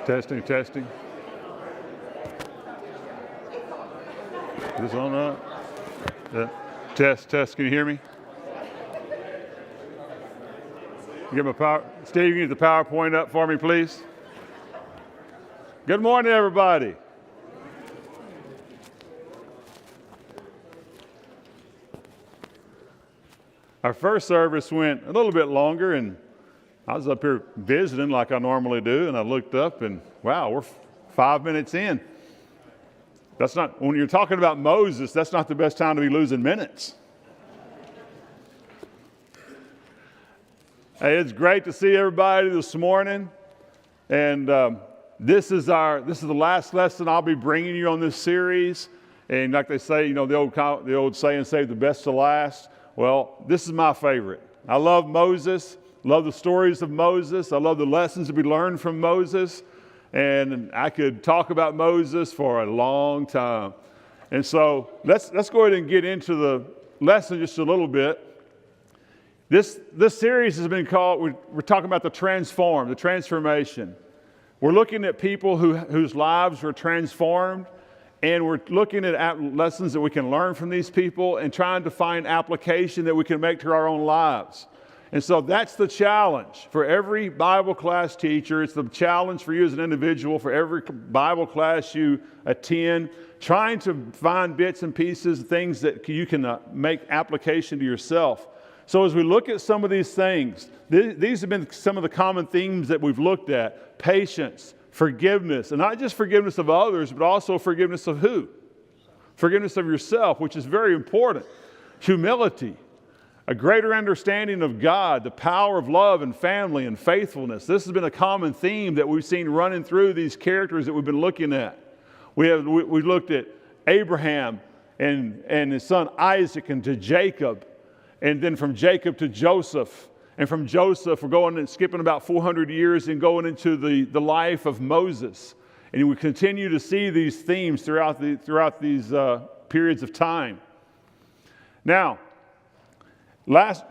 Testing, testing. Is this on up? Test, test. Can you hear me? Get my power. Steve, you can get the PowerPoint up for me, please. Good morning, everybody. Our first service went a little bit longer, and I was up here visiting like I normally do, and I looked up, and wow, we're 5 minutes in. That's not, when you're talking about Moses, that's not the best time to be losing minutes. Hey, it's great to see everybody this morning, and this is the last lesson I'll be bringing you on this series. And like they say, you know, the old saying, save the best to last. Well, this is my favorite. I love Moses, love the stories of Moses. I love the lessons to be learned from Moses. And I could talk about Moses for a long time. And so let's go ahead and get into the lesson just a little bit. This series has been called, we're talking about the transformation. We're looking at people whose lives were transformed, and we're looking at lessons that we can learn from these people and trying to find application that we can make to our own lives. And so that's the challenge for every Bible class teacher. It's the challenge for you as an individual, for every Bible class you attend, trying to find bits and pieces, things that you can make application to yourself. So as we look at some of these things, these have been some of the common themes that we've looked at: patience, forgiveness, and not just forgiveness of others, but also forgiveness of who? Forgiveness of yourself, which is very important. Humility, a greater understanding of God, the power of love and family and faithfulness. This has been a common theme that we've seen running through these characters that we've been looking at. We looked at Abraham and his son Isaac, and to Jacob, and then from Jacob to Joseph. And from Joseph, we're going and skipping about 400 years and going into the life of Moses. And we continue to see these themes throughout these periods of time. Now, last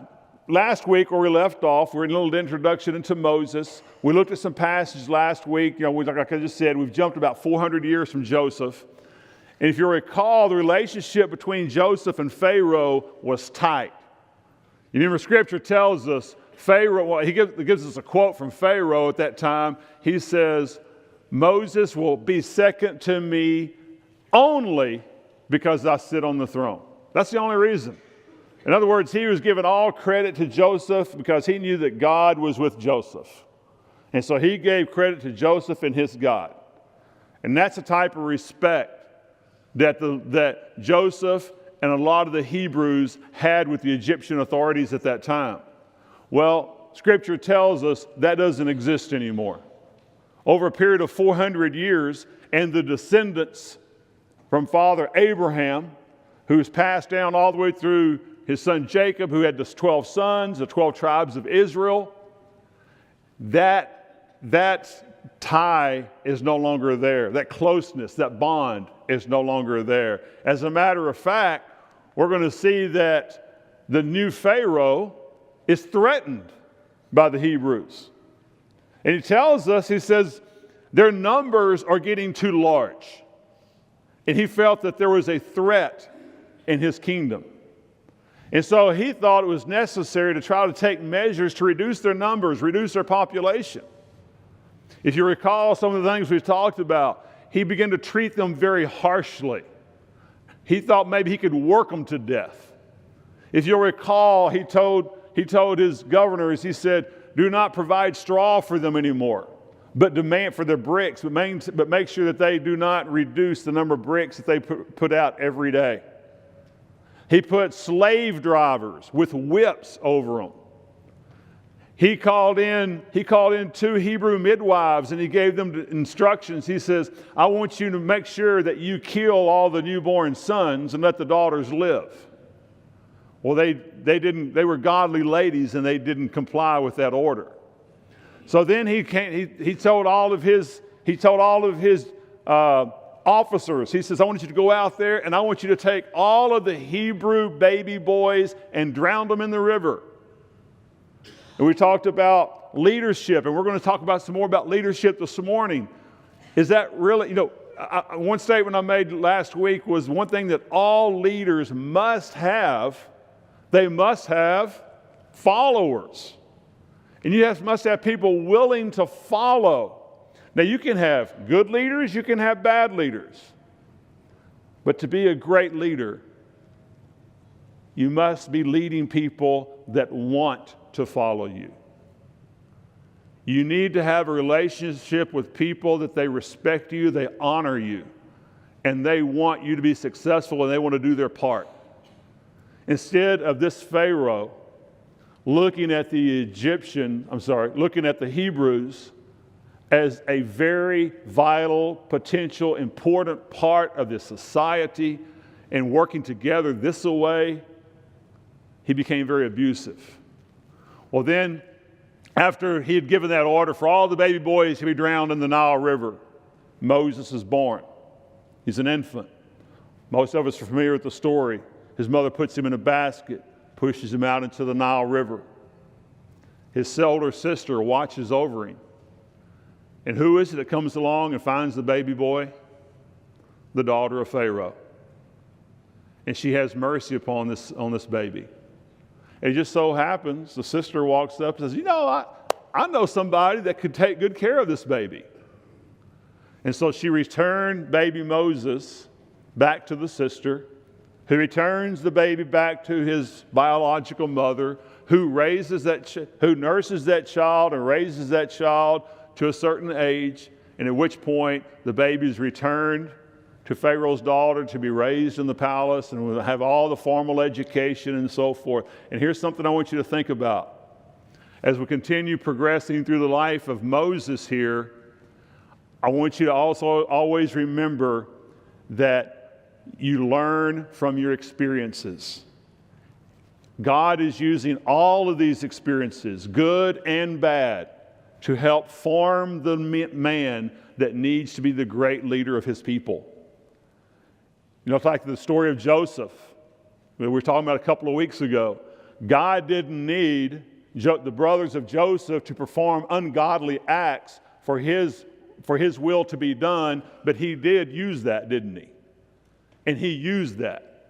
week where we left off, we're in a little introduction into Moses. We looked at some passages last week. You know, like I just said, we've jumped about 400 years from Joseph. And if you recall, the relationship between Joseph and Pharaoh was tight. You remember Scripture tells us, Pharaoh, well, he gives us a quote from Pharaoh at that time. He says, Moses will be second to me only because I sit on the throne. That's the only reason. In other words, he was giving all credit to Joseph because he knew that God was with Joseph. And so he gave credit to Joseph and his God. And that's the type of respect that Joseph and a lot of the Hebrews had with the Egyptian authorities at that time. Well, Scripture tells us that doesn't exist anymore. Over a period of 400 years, and the descendants from Father Abraham, who's passed down all the way through his son Jacob, who had the 12 sons, the 12 tribes of Israel, that tie is no longer there. That closeness, that bond is no longer there. As a matter of fact, we're going to see that the new Pharaoh is threatened by the Hebrews. And he tells us, he says, their numbers are getting too large. And he felt that there was a threat in his kingdom. And so he thought it was necessary to try to take measures to reduce their numbers, reduce their population. If you recall some of the things we've talked about, he began to treat them very harshly. He thought maybe he could work them to death. If you'll recall, he told his governors, he said, do not provide straw for them anymore, but demand for their bricks, but make sure that they do not reduce the number of bricks that they put out every day. He put slave drivers with whips over them. He called in 2 Hebrew midwives, and he gave them instructions. He says, I want you to make sure that you kill all the newborn sons and let the daughters live. Well, they were godly ladies, and they didn't comply with that order. So then he told all of his officers, he says, I want you to go out there, and I want you to take all of the Hebrew baby boys and drown them in the river. And we talked about leadership, and we're going to talk about some more about leadership this morning. Is that really, one statement I made last week was one thing that all leaders must have, they must have followers. And you must have people willing to follow. Now, you can have good leaders, you can have bad leaders. But to be a great leader, you must be leading people that want to follow you. You need to have a relationship with people that they respect you, they honor you, and they want you to be successful and they want to do their part. Instead of this Pharaoh looking at the Hebrews as a very vital, potential, important part of this society and working together this way, he became very abusive. Well, then, after he had given that order for all the baby boys to be drowned in the Nile River, Moses is born. He's an infant. Most of us are familiar with the story. His mother puts him in a basket, pushes him out into the Nile River. His older sister watches over him. And who is it that comes along and finds the baby boy? The daughter of Pharaoh. And she has mercy upon this baby. It just so happens the sister walks up and says, I know somebody that could take good care of this baby. And so she returned baby Moses back to the sister, who returns the baby back to his biological mother, who nurses that child and raises that child to a certain age, and at which point the baby is returned to Pharaoh's daughter to be raised in the palace and will have all the formal education and so forth. And here's something I want you to think about. As we continue progressing through the life of Moses here, I want you to also always remember that you learn from your experiences. God is using all of these experiences, good and bad, to help form the man that needs to be the great leader of his people. It's like the story of Joseph that we were talking about a couple of weeks ago. God didn't need the brothers of Joseph to perform ungodly acts for his will to be done, but he did use that, didn't he? And he used that.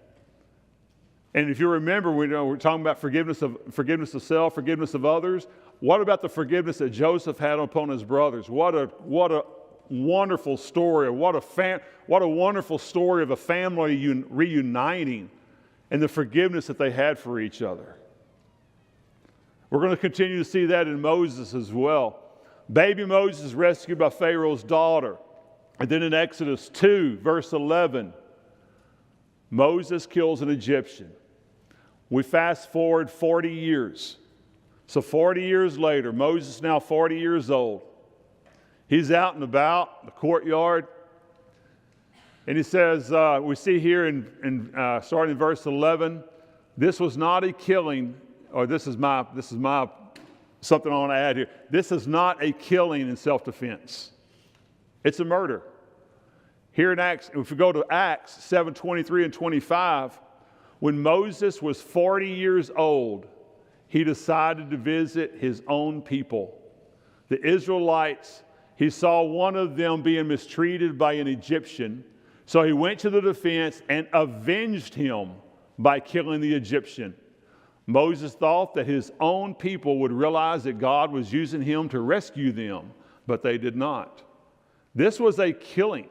And if you remember, we're talking about forgiveness of self, forgiveness of others. What about the forgiveness that Joseph had upon his brothers? What a wonderful story! What a wonderful story of a family reuniting and the forgiveness that they had for each other. We're going to continue to see that in Moses as well. Baby Moses is rescued by Pharaoh's daughter. And then in Exodus 2, verse 11, Moses kills an Egyptian. We fast forward 40 years. So 40 years later, Moses is now 40 years old. He's out and about the courtyard. And he says, we see here starting in verse 11, this was not a killing, or this is my something I want to add here. This is not a killing in self-defense. It's a murder. Here in Acts, if we go to Acts 7:23 and 25, when Moses was 40 years old, he decided to visit his own people. The Israelites, he saw one of them being mistreated by an Egyptian, so he went to the defense and avenged him by killing the Egyptian. Moses thought that his own people would realize that God was using him to rescue them, but they did not. This was a killing.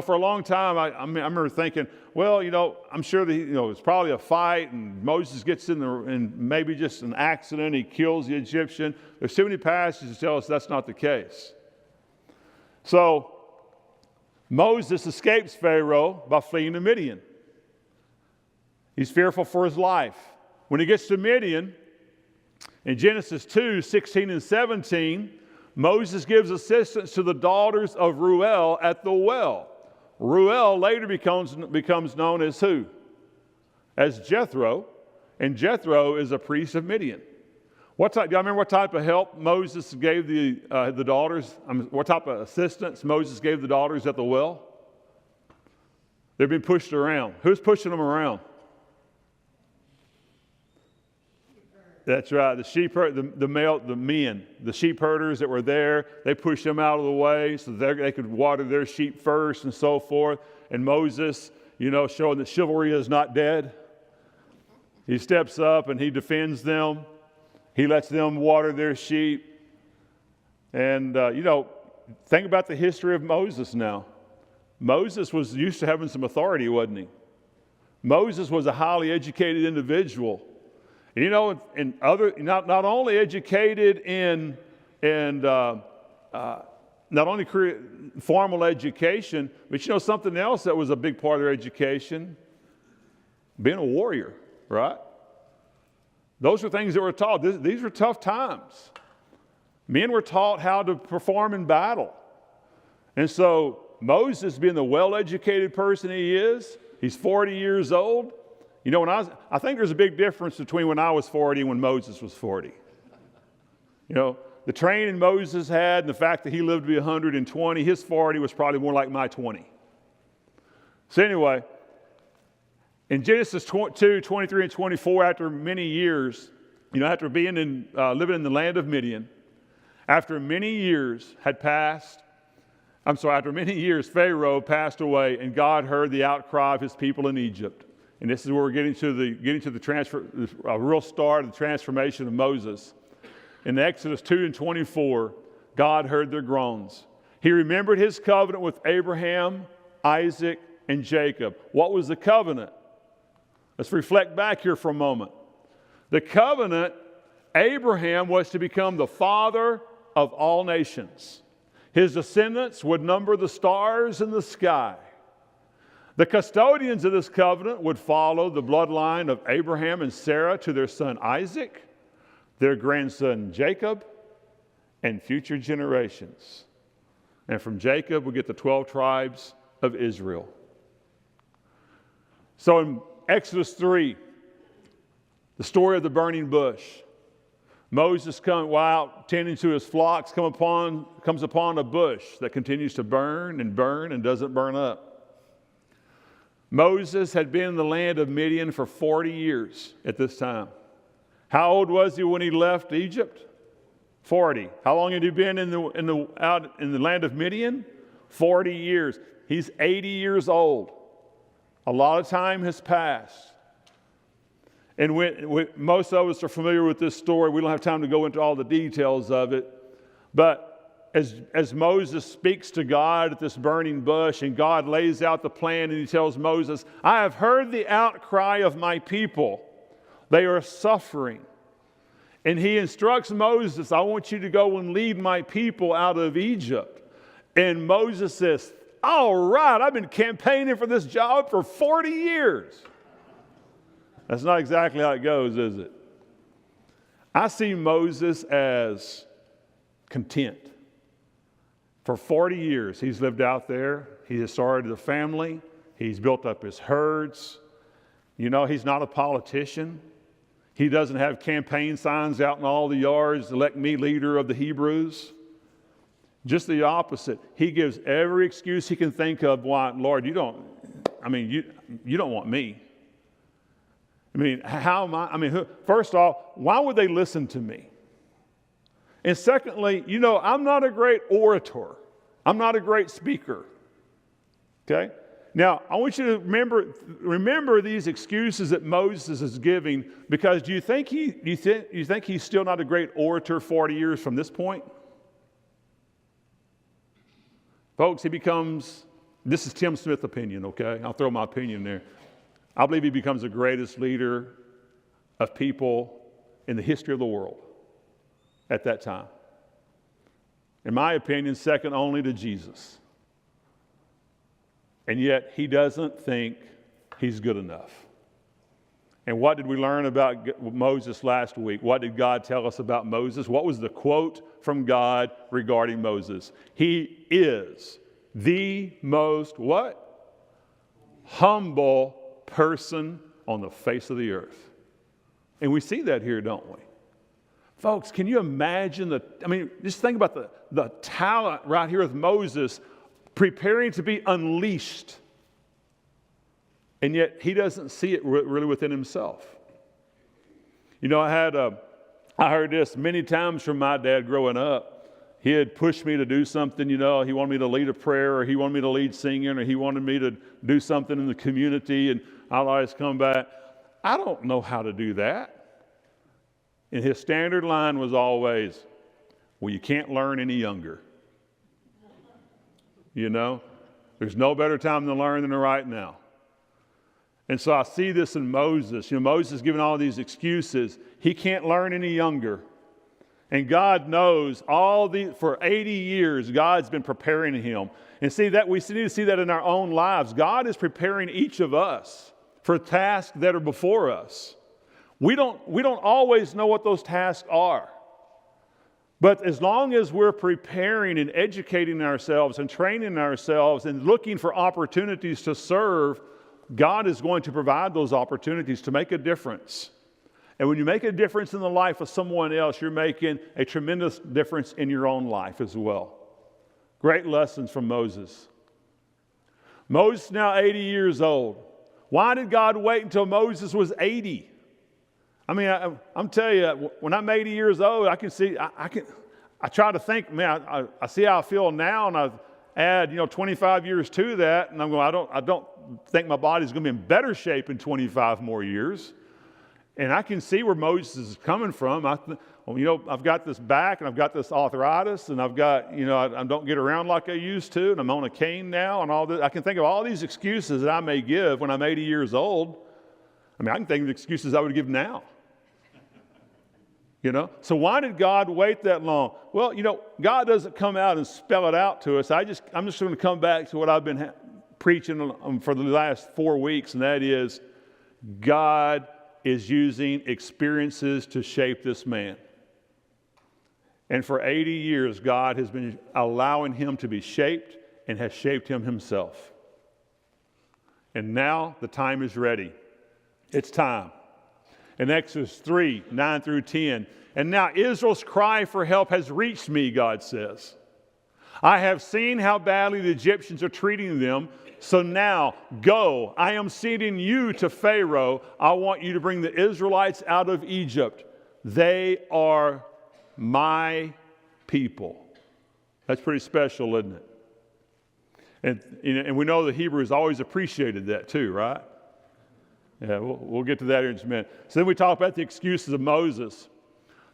For a long time, I remember thinking, well, I'm sure that it's probably a fight, and Moses gets in there, and maybe just an accident, he kills the Egyptian. There's too many passages to tell us that's not the case. So Moses escapes Pharaoh by fleeing to Midian. He's fearful for his life. When he gets to Midian, in Genesis 2:16 and 17, Moses gives assistance to the daughters of Reuel at the well. Reuel later becomes known as who? As Jethro, and Jethro is a priest of Midian. Do y'all remember what type of help Moses gave the daughters? What type of assistance Moses gave the daughters at the well? They're being pushed around. Who's pushing them around? That's right. The sheep, the sheep herders that were there, they pushed them out of the way so they could water their sheep first and so forth. And Moses, showing that chivalry is not dead, he steps up and he defends them. He lets them water their sheep. And, think about the history of Moses now. Moses was used to having some authority, wasn't he? Moses was a highly educated individual. And not only educated in not only formal education, but something else that was a big part of their education, being a warrior, right? Those were things that were taught. These were tough times. Men were taught how to perform in battle. And so Moses, being the well-educated person he is, he's 40 years old. I think there's a big difference between when I was 40 and when Moses was 40. The training Moses had and the fact that he lived to be 120, his 40 was probably more like my 20. So anyway, in Genesis 2, 23 and 24, after many years, after living in the land of Midian, after many years Pharaoh passed away, and God heard the outcry of his people in Egypt. And this is where we're getting to the real start of the transformation of Moses. In Exodus 2 and 24, God heard their groans. He remembered his covenant with Abraham, Isaac, and Jacob. What was the covenant? Let's reflect back here for a moment. The covenant, Abraham was to become the father of all nations. His descendants would number the stars in the sky. The custodians of this covenant would follow the bloodline of Abraham and Sarah to their son Isaac, their grandson Jacob, and future generations. And from Jacob we get the 12 tribes of Israel. So in Exodus 3, the story of the burning bush. Moses while out tending to his flocks comes upon a bush that continues to burn and doesn't burn up. Moses had been in the land of Midian for 40 years at this time. How old was he when he left Egypt? 40. How long had he been out in the land of Midian? 40 years. He's 80 years old. A lot of time has passed. And most of us are familiar with this story. We don't have time to go into all the details of it. But as Moses speaks to God at this burning bush, and God lays out the plan, and he tells Moses, I have heard the outcry of my people. They are suffering. And he instructs Moses, I want you to go and lead my people out of Egypt. And Moses says, all right, I've been campaigning for this job for 40 years. That's not exactly how it goes, is it? I see Moses as content. For 40 years, he's lived out there. He has started a family. He's built up his herds. He's not a politician. He doesn't have campaign signs out in all the yards, elect me leader of the Hebrews. Just the opposite. He gives every excuse he can think of why, Lord, you don't want me. How am I? First off, why would they listen to me? And secondly, I'm not a great orator. I'm not a great speaker. Okay? Now, I want you to remember these excuses that Moses is giving, because do you think he's still not a great orator 40 years from this point? Folks, this is Tim Smith's opinion, okay? I'll throw my opinion there. I believe he becomes the greatest leader of people in the history of the world at that time. In my opinion, second only to Jesus. And yet, he doesn't think he's good enough. And what did we learn about Moses last week? What did God tell us about Moses? What was the quote from God regarding Moses? He is the most what? Humble person on the face of the earth. And we see that here, don't we? Folks, can you imagine just think about the talent right here with Moses preparing to be unleashed. And yet he doesn't see it really within himself. I had I heard this many times from my dad growing up. He'd push me to do something, he wanted me to lead a prayer, or he wanted me to lead singing, or he wanted me to do something in the community, and I'll always come back, I don't know how to do that. And his standard line was always, well, you can't learn any younger. There's no better time to learn than right now. And so I see this in Moses. Moses giving all these excuses. He can't learn any younger. And God knows for 80 years, God's been preparing him. And see that we need to see that in our own lives. God is preparing each of us for tasks that are before us. We don't always know what those tasks are. But as long as we're preparing and educating ourselves and training ourselves and looking for opportunities to serve, God is going to provide those opportunities to make a difference. And when you make a difference in the life of someone else, you're making a tremendous difference in your own life as well. Great lessons from Moses. Moses now 80 years old. Why did God wait until Moses was 80? I'm telling you, when I'm 80 years old, I can see, I try to think, man, I see how I feel now, and I add, 25 years to that, and I'm going, I don't think my body's going to be in better shape in 25 more years. And I can see where Moses is coming from. I've got this back, and I've got this arthritis, and I've got, I don't get around like I used to, and I'm on a cane now, and all this. I can think of all these excuses that I may give when I'm 80 years old. I can think of the excuses I would give now. So why did God wait that long? Well, God doesn't come out and spell it out to us. I'm just going to come back to what I've been preaching for the last 4 weeks, and that is God is using experiences to shape this man. And for 80 years, God has been allowing him to be shaped and has shaped him himself. And now the time is ready. It's time. In Exodus 3, 9 through 10, and now Israel's cry for help has reached me, God says. I have seen how badly the Egyptians are treating them. So now, go. I am sending you to Pharaoh. I want you to bring the Israelites out of Egypt. They are my people. That's pretty special, isn't it? And we know the Hebrews always appreciated that too, right? Yeah, we'll get to that here in just a minute. So then we talk about the excuses of Moses.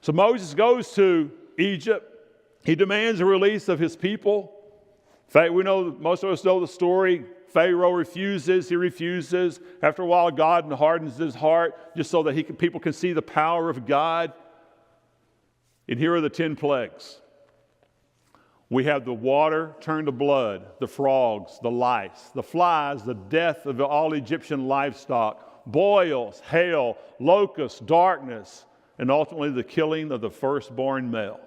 So Moses goes to Egypt. He demands a release of his people. In fact, most of us know the story. Pharaoh refuses. He refuses. After a while, God hardens his heart just so that people can see the power of God. And here are the 10 plagues. We have the water turned to blood, the frogs, the lice, the flies, the death of all Egyptian livestock, boils, hail, locusts, darkness, and ultimately the killing of the firstborn male.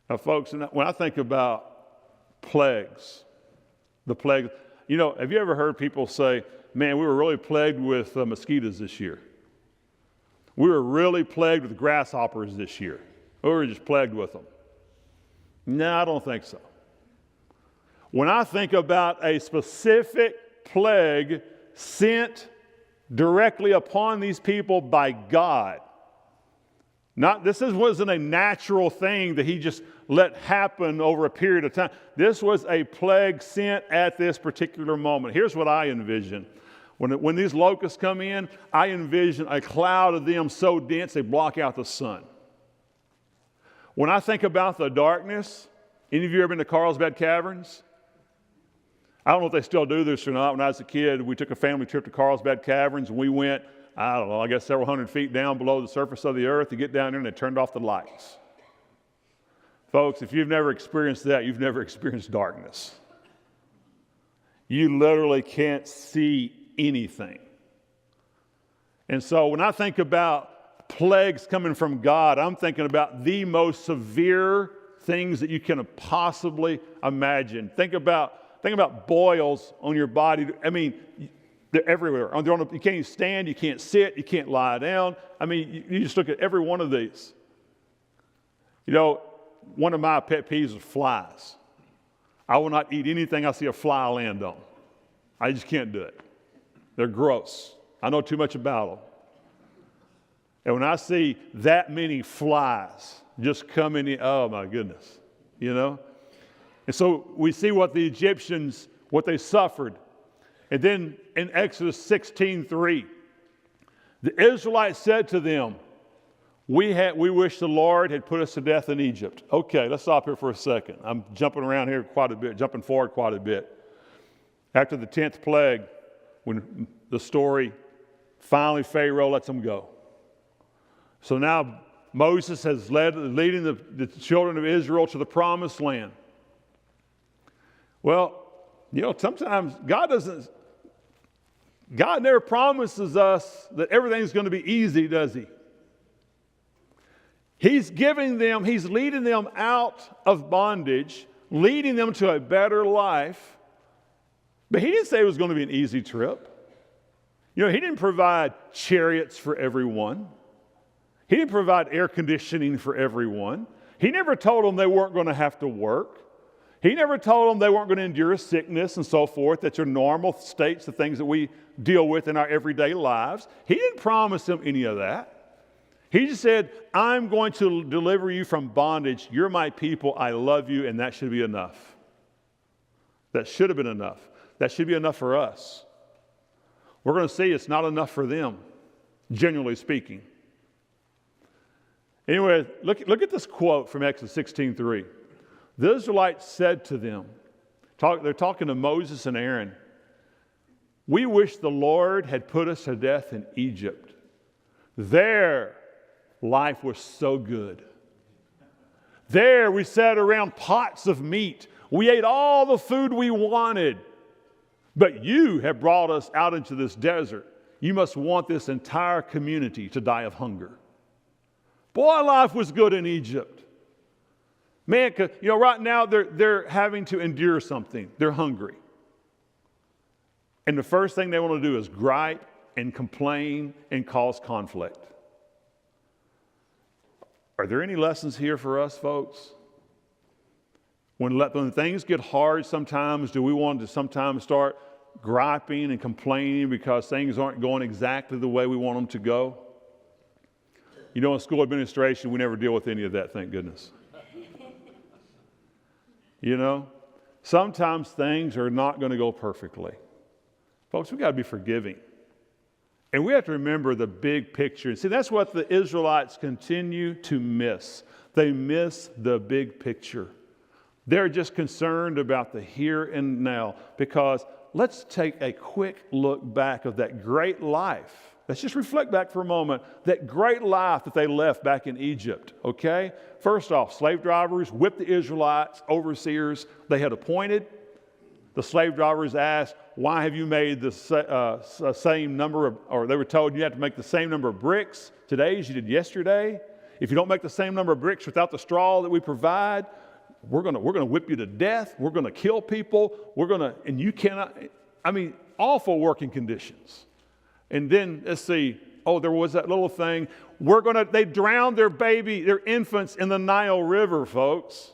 Now, folks, when I think about plagues, have you ever heard people say, man, we were really plagued with mosquitoes this year? We were really plagued with grasshoppers this year. We were just plagued with them. No, I don't think so. When I think about a specific plague sent directly upon these people by God, this wasn't a natural thing that he just let happen over a period of time. This was a plague sent at this particular moment. Here's what I envision. When these locusts come in, I envision a cloud of them so dense they block out the sun. When I think about the darkness, any of you ever been to Carlsbad Caverns? I don't know if they still do this or not. When I was a kid, we took a family trip to Carlsbad Caverns, and we went, several hundred feet down below the surface of the earth to get down there, and they turned off the lights. Folks, if you've never experienced that, you've never experienced darkness. You literally can't see anything. And so when I think about plagues coming from God, I'm thinking about the most severe things that you can possibly imagine. Think about boils on your body. They're everywhere. You can't even stand, you can't sit, you can't lie down. You just look at every one of these. One of my pet peeves is flies. I will not eat anything I see a fly land on. I just can't do it. They're gross. I know too much about them. And when I see that many flies just coming in, oh my goodness, you know? And so we see what the Egyptians, what they suffered. And then in Exodus 16:3, the Israelites said to them, we wish the Lord had put us to death in Egypt. Okay, let's stop here for a second. I'm jumping around here quite a bit, jumping forward quite a bit. After the 10th plague, when the story, finally Pharaoh lets them go. So now Moses has leading the children of Israel to the promised land. Well, you know, sometimes God never promises us that everything's going to be easy, does he? He's leading them out of bondage, leading them to a better life. But he didn't say it was going to be an easy trip. You know, he didn't provide chariots for everyone. He didn't provide air conditioning for everyone. He never told them they weren't going to have to work. He never told them they weren't going to endure sickness and so forth. That's your normal states, the things that we deal with in our everyday lives. He didn't promise them any of that. He just said, I'm going to deliver you from bondage. You're my people. I love you, and that should be enough. That should have been enough. That should be enough for us. We're going to see it's not enough for them, generally speaking. Anyway, look at this quote from Exodus 16:3. The Israelites said to them, they're talking to Moses and Aaron, we wish the Lord had put us to death in Egypt. There, life was so good. There, we sat around pots of meat. We ate all the food we wanted. But you have brought us out into this desert. You must want this entire community to die of hunger. Boy, life was good in Egypt. Man, you know, right now they're having to endure something. They're hungry. And the first thing they want to do is gripe and complain and cause conflict. Are there any lessons here for us, folks? When things get hard sometimes, do we want to sometimes start griping and complaining because things aren't going exactly the way we want them to go? You know, in school administration, we never deal with any of that, thank goodness. You know, sometimes things are not going to go perfectly. Folks, we've got to be forgiving. And we have to remember the big picture. And see, that's what the Israelites continue to miss. They miss the big picture. They're just concerned about the here and now. Because let's take a quick look back of that great life. Let's just reflect back for a moment. That great life that they left back in Egypt, okay? First off, slave drivers whipped the Israelites, overseers they had appointed. The slave drivers asked, why have you made the same number of, or they were told you have to make the same number of bricks today as you did yesterday. If you don't make the same number of bricks without the straw that we provide, we're going to whip you to death. We're going to kill people. And you cannot, awful working conditions. And then, let's see, there was that little thing. They drowned their infants in the Nile River, folks.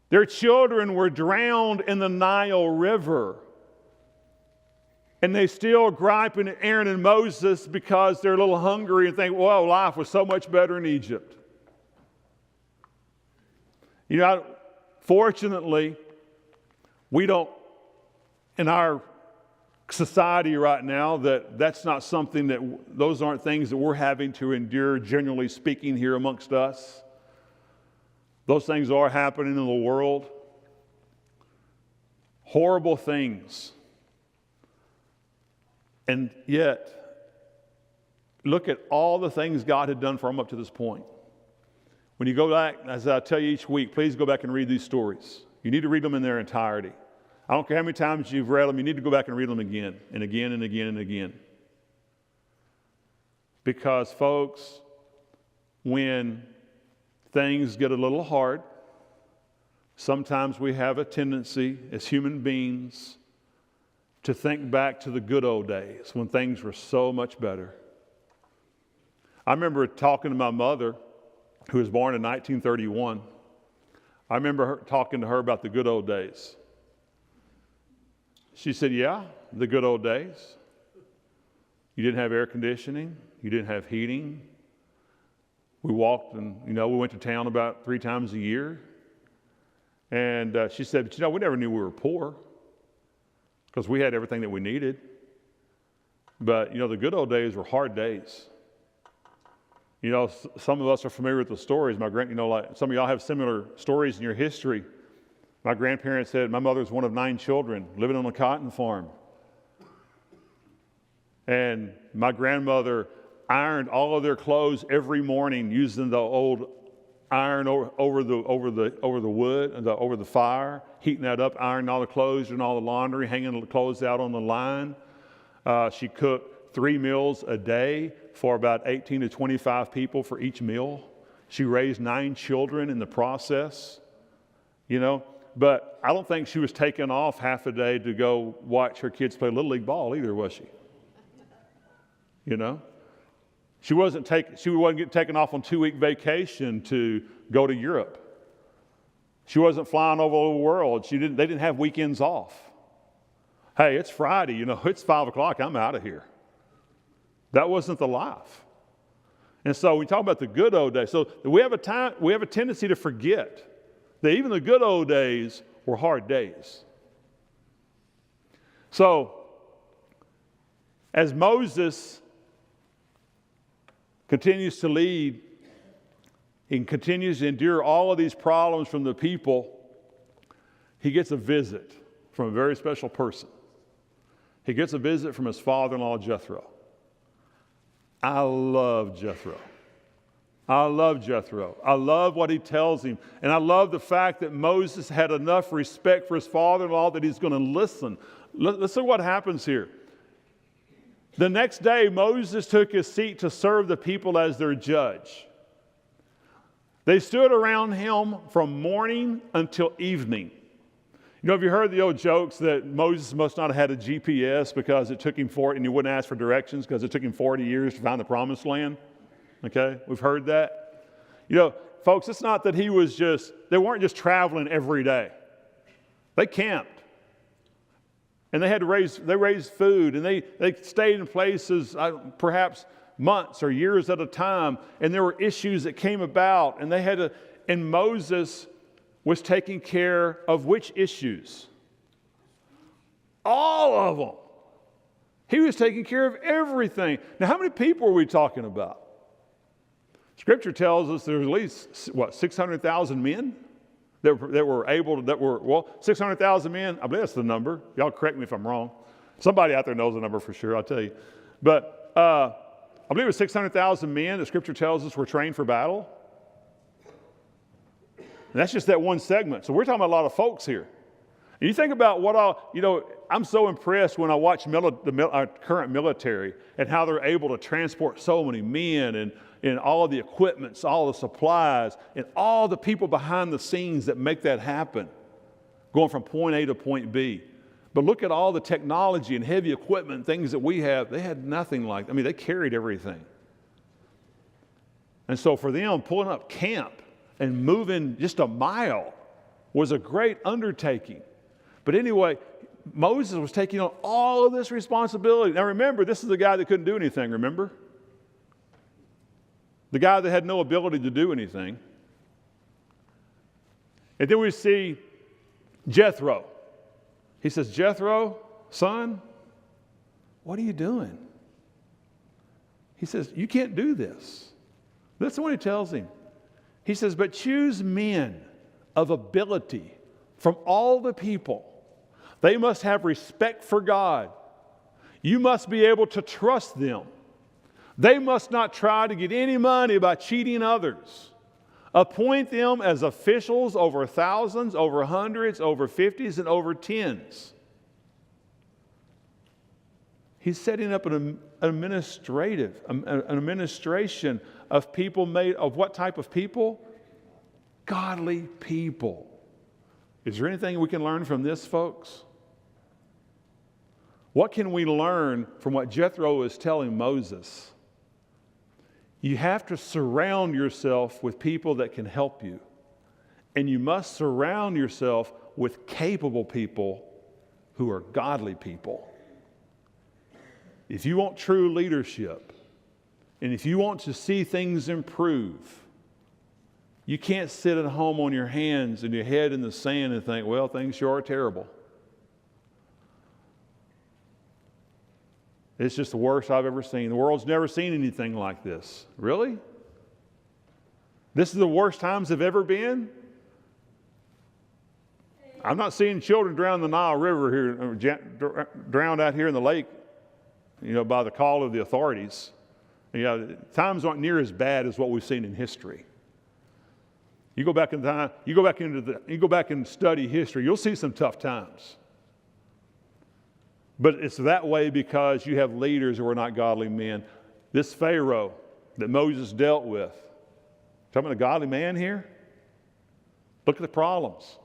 Their children were drowned in the Nile River. And they still griping at Aaron and Moses because they're a little hungry and think, well, life was so much better in Egypt. You know, fortunately, we don't, in our society right now, that's not something those aren't things that we're having to endure, generally speaking, here amongst us. Those things are happening in the world. Horrible things. And yet, look at all the things God had done for them up to this point. When you go back, as I tell you each week, please go back and read these stories. You need to read them in their entirety. I don't care how many times you've read them, you need to go back and read them again and again and again and again. Because, folks, when things get a little hard, sometimes we have a tendency as human beings to think back to the good old days when things were so much better. I remember talking to my mother, who was born in 1931. I remember talking to her about the good old days. She said, yeah, the good old days. You didn't have air conditioning. You didn't have heating. We walked and, we went to town about 3 times a year. And she said, but we never knew we were poor because we had everything that we needed. But, the good old days were hard days. Some of us are familiar with the stories. Like some of y'all have similar stories in your history. My grandparents said my mother's one of 9 children living on a cotton farm. And my grandmother ironed all of their clothes every morning using the old iron over the wood and over the fire, heating that up, ironing all the clothes and all the laundry, hanging the clothes out on the line. She cooked 3 meals a day for about 18 to 25 people for each meal. She raised 9 children in the process, But I don't think she was taking off half a day to go watch her kids play Little League ball either, was she? She wasn't getting taken off on 2-week vacation to go to Europe. She wasn't flying over the world. They didn't have weekends off. Hey, it's Friday, it's 5 o'clock, I'm out of here. That wasn't the life. And so we talk about the good old days. So we have a tendency to forget that even the good old days were hard days. So as Moses continues to lead and continues to endure all of these problems from the people, he gets a visit from a very special person. He gets a visit from his father-in-law, Jethro. I love Jethro. I love what he tells him. And I love the fact that Moses had enough respect for his father-in-law that he's going to listen. Let's see what happens here. The next day, Moses took his seat to serve the people as their judge. They stood around him from morning until evening. Have you heard the old jokes that Moses must not have had a GPS because it took him and he wouldn't ask for directions because it took him 40 years to find the promised land? Okay, we've heard that. Folks, it's not that they weren't just traveling every day. They camped. And they raised food, and they stayed in places perhaps months or years at a time, and there were issues that came about, and Moses was taking care of which issues? All of them. He was taking care of everything. Now, how many people are we talking about? Scripture tells us there's at least, 600,000 men that were 600,000 men. I believe that's the number. Y'all correct me if I'm wrong. Somebody out there knows the number for sure, I'll tell you. But I believe it was 600,000 men that Scripture tells us were trained for battle. And that's just that one segment. So we're talking about a lot of folks here. And you think about I'm so impressed when I watch our current military and how they're able to transport so many men and all the equipment, all the supplies, and all the people behind the scenes that make that happen, going from point A to point B. But look at all the technology and heavy equipment and things that we have. They had nothing like that. They carried everything. And so for them, pulling up camp and moving just a mile was a great undertaking. But anyway, Moses was taking on all of this responsibility. Now remember, this is the guy that couldn't do anything, remember? The guy that had no ability to do anything. And then we see Jethro. He says, Jethro, son, what are you doing? He says, you can't do this. That's what he tells him. He says, but choose men of ability from all the people. They must have respect for God. You must be able to trust them. They must not try to get any money by cheating others. Appoint them as officials over thousands, over hundreds, over 50s, and over 10s. He's setting up an administration of people made of what type of people? Godly people. Is there anything we can learn from this, folks? What can we learn from what Jethro is telling Moses? You have to surround yourself with people that can help you. And you must surround yourself with capable people who are godly people. If you want true leadership, And if you want to see things improve, you can't sit at home on your hands and your head in the sand and think, well, things sure are terrible. It's just the worst I've ever seen. The world's never seen anything like this. Really? This is the worst times have ever been? I'm not seeing children drown in the Nile River here, drowned out here in the lake, by the call of the authorities. Times aren't near as bad as what we've seen in history. You go back in time, you go back and study history, you'll see some tough times. But it's that way because you have leaders who are not godly men. This Pharaoh that Moses dealt with, talking about a godly man here? Look at the problems.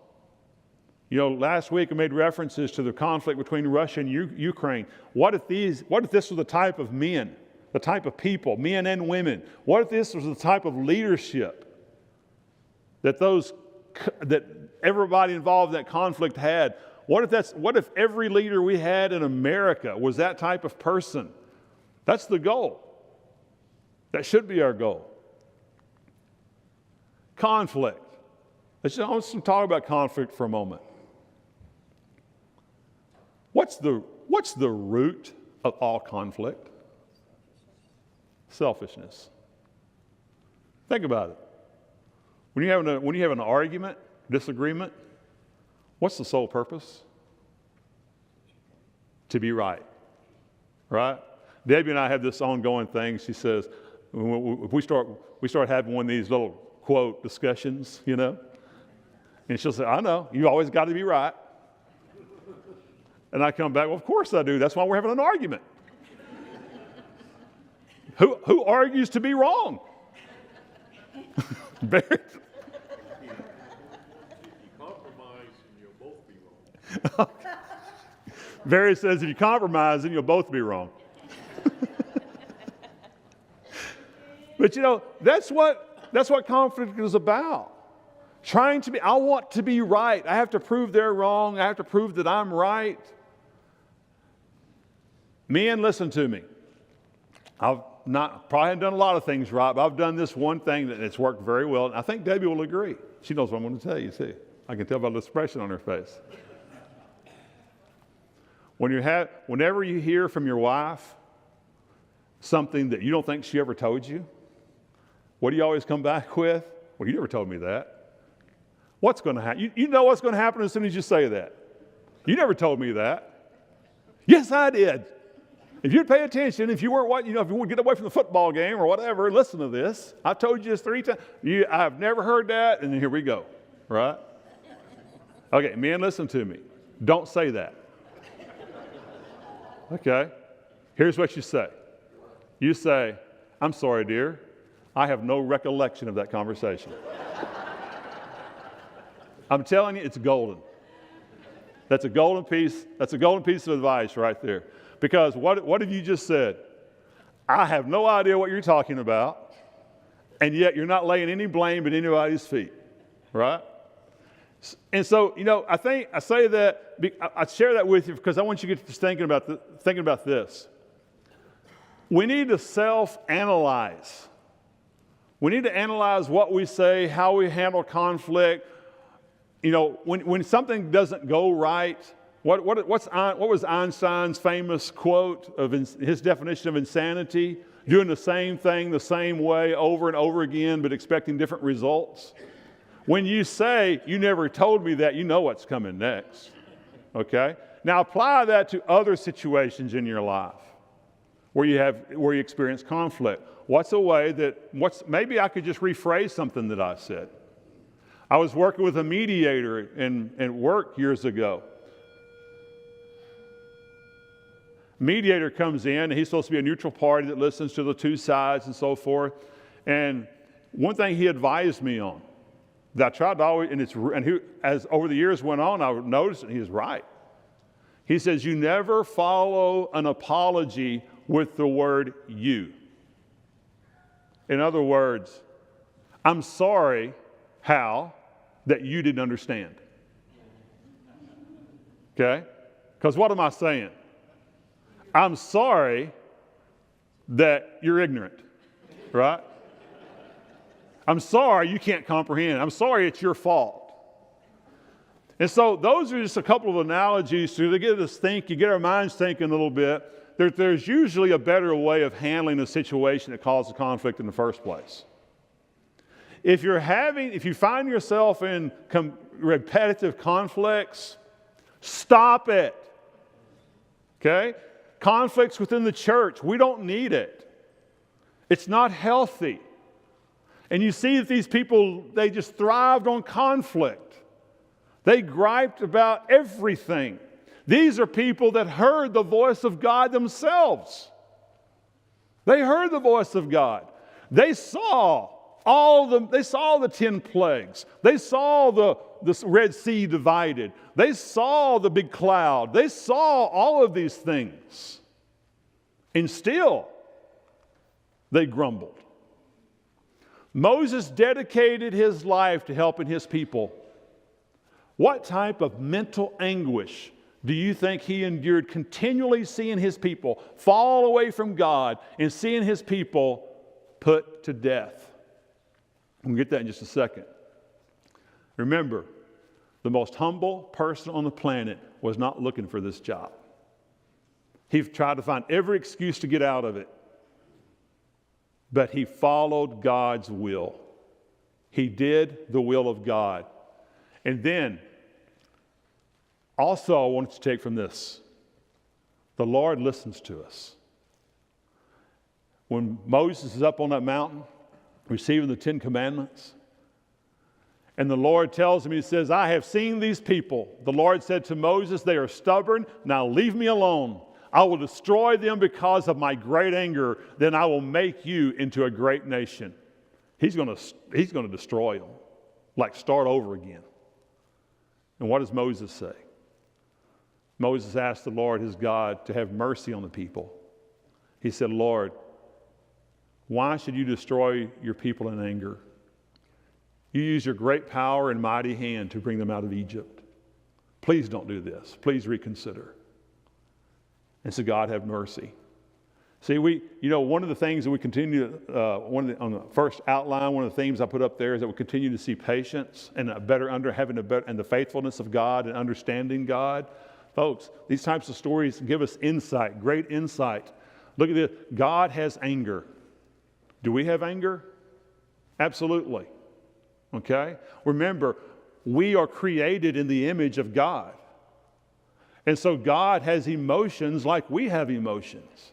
Last week I made references to the conflict between Russia and Ukraine. What if this was the type of men, the type of people, men and women? What if this was the type of leadership that everybody involved in that conflict had? What if every leader we had in America was that type of person? That's the goal. That should be our goal. Conflict. Let's just talk about conflict for a moment. What's the root of all conflict? Selfishness. Think about it. When you have an argument, disagreement, what's the sole purpose? To be right. Right? Debbie and I have this ongoing thing. She says, if we start having one of these little quote discussions, and she'll say, I know, you always got to be right. And I come back, well, of course I do. That's why we're having an argument. Who argues to be wrong? Barry? Compromise and you'll both be wrong. Barry says if you compromise, then you'll both be wrong. But that's what conflict is about. I want to be right. I have to prove they're wrong. I have to prove that I'm right. Men, listen to me. I've probably haven't done a lot of things right, but I've done this one thing that it's worked very well. And I think Debbie will agree. She knows what I'm going to tell you, too. I can tell by the expression on her face. Whenever you hear from your wife something that you don't think she ever told you, what do you always come back with? Well, you never told me that. What's going to happen? You know what's going to happen as soon as you say that. You never told me that. Yes, I did. If you'd pay attention, if you would get away from the football game or whatever, listen to this. I've told you this 3 times. I've never heard that, and then here we go, right? Okay, men, listen to me. Don't say that. Okay? Here's what you say. You say, I'm sorry, dear. I have no recollection of that conversation. I'm telling you, it's golden. That's a golden piece. That's a golden piece of advice right there. Because what have you just said? I have no idea what you're talking about, and yet you're not laying any blame at anybody's feet, right? And so, I think I say that, I share that with you because I want you to get to thinking about this. We need to self-analyze. We need to analyze what we say, how we handle conflict. When something doesn't go right, what was Einstein's famous quote of his definition of insanity? Doing the same thing the same way over and over again, but expecting different results. When you say, you never told me that, you know what's coming next. Okay? Now apply that to other situations in your life where you experience conflict. What's a way maybe I could just rephrase something that I said. I was working with a mediator in work years ago. Mediator comes in, and he's supposed to be a neutral party that listens to the two sides and so forth. And one thing he advised me on that I tried to always, as over the years went on, I noticed that he was right. He says, you never follow an apology with the word you. In other words, I'm sorry, Hal, that you didn't understand. Okay? Because what am I saying? I'm sorry that you're ignorant. right? I'm sorry you can't comprehend. I'm sorry it's your fault. And so those are just a couple of analogies to get us thinking, get our minds thinking a little bit. There's usually a better way of handling a situation that causes conflict in the first place. If you find yourself in repetitive conflicts, stop it. Okay? Conflicts within the church, we don't need it. It's not healthy. And you see that these people, they just thrived on conflict. They griped about everything. These are people that heard the voice of God themselves. They heard the voice of God. They saw the 10 plagues. They saw the Red Sea divided. They saw the big cloud. They saw all of these things. And still, they grumbled. Moses dedicated his life to helping his people. What type of mental anguish do you think he endured continually seeing his people fall away from God and seeing his people put to death? We'll get that in just a second. Remember, the most humble person on the planet was not looking for this job. He tried to find every excuse to get out of it. But he followed God's will. He did the will of God. And then, also I want you to take from this, the Lord listens to us. When Moses is up on that mountain, receiving the 10 Commandments, and the Lord tells him, he says, I have seen these people. The Lord said to Moses, they are stubborn, now leave me alone. I will destroy them because of my great anger. Then I will make you into a great nation. He's going to destroy them, like start over again. And what does Moses say? Moses asked the Lord, his God, to have mercy on the people. He said, Lord, why should you destroy your people in anger? You use your great power and mighty hand to bring them out of Egypt. Please don't do this. Please reconsider. And so God have mercy. See, one of the things that we continue, on the first outline, one of the themes I put up there is that we continue to see patience and and the faithfulness of God and understanding God. Folks, these types of stories give us insight, great insight. Look at this. God has anger. Do we have anger? Absolutely. Okay? Remember, we are created in the image of God. And so God has emotions like we have emotions.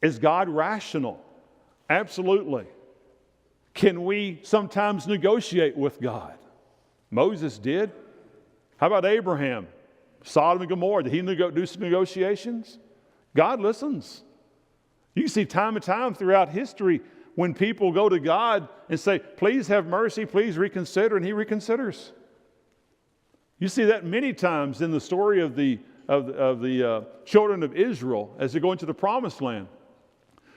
Is God rational? Absolutely. Can we sometimes negotiate with God? Moses did. How about Abraham? Sodom and Gomorrah, did he do some negotiations? God listens. You can see time and time throughout history when people go to God and say, please have mercy, please reconsider, and he reconsiders. You see that many times in the story of the children of Israel as they go into the promised land.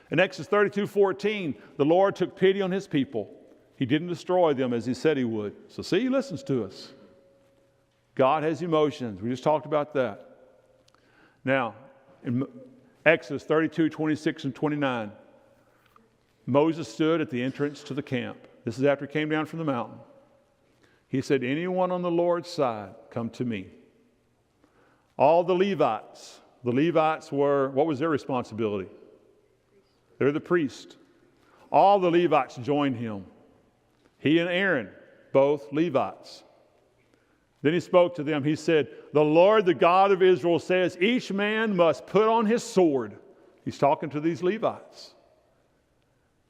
In Exodus 32:14, the Lord took pity on his people. He didn't destroy them as he said he would. So see, he listens to us. God has emotions. We just talked about that. Now, in Exodus 32:26 and 29, Moses stood at the entrance to the camp. This is after he came down from the mountain. He said, anyone on the Lord's side, come to me. All the Levites were, what was their responsibility? They're the priest. All the Levites joined him. He and Aaron, both Levites. Then he spoke to them. He said, the Lord, the God of Israel says, each man must put on his sword. He's talking to these Levites.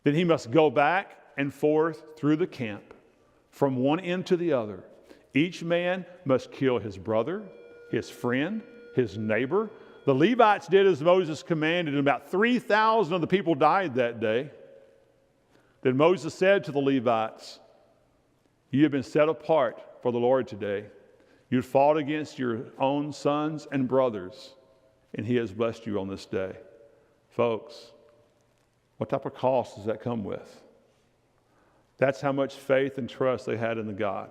Then he must go back and forth through the camp, from one end to the other. Each man must kill his brother, his friend, his neighbor. The Levites did as Moses commanded, and about 3,000 of the people died that day. Then Moses said to the Levites, you have been set apart for the Lord today. You fought against your own sons and brothers, and he has blessed you on this day. Folks, what type of cost does that come with? That's how much faith and trust they had in the God.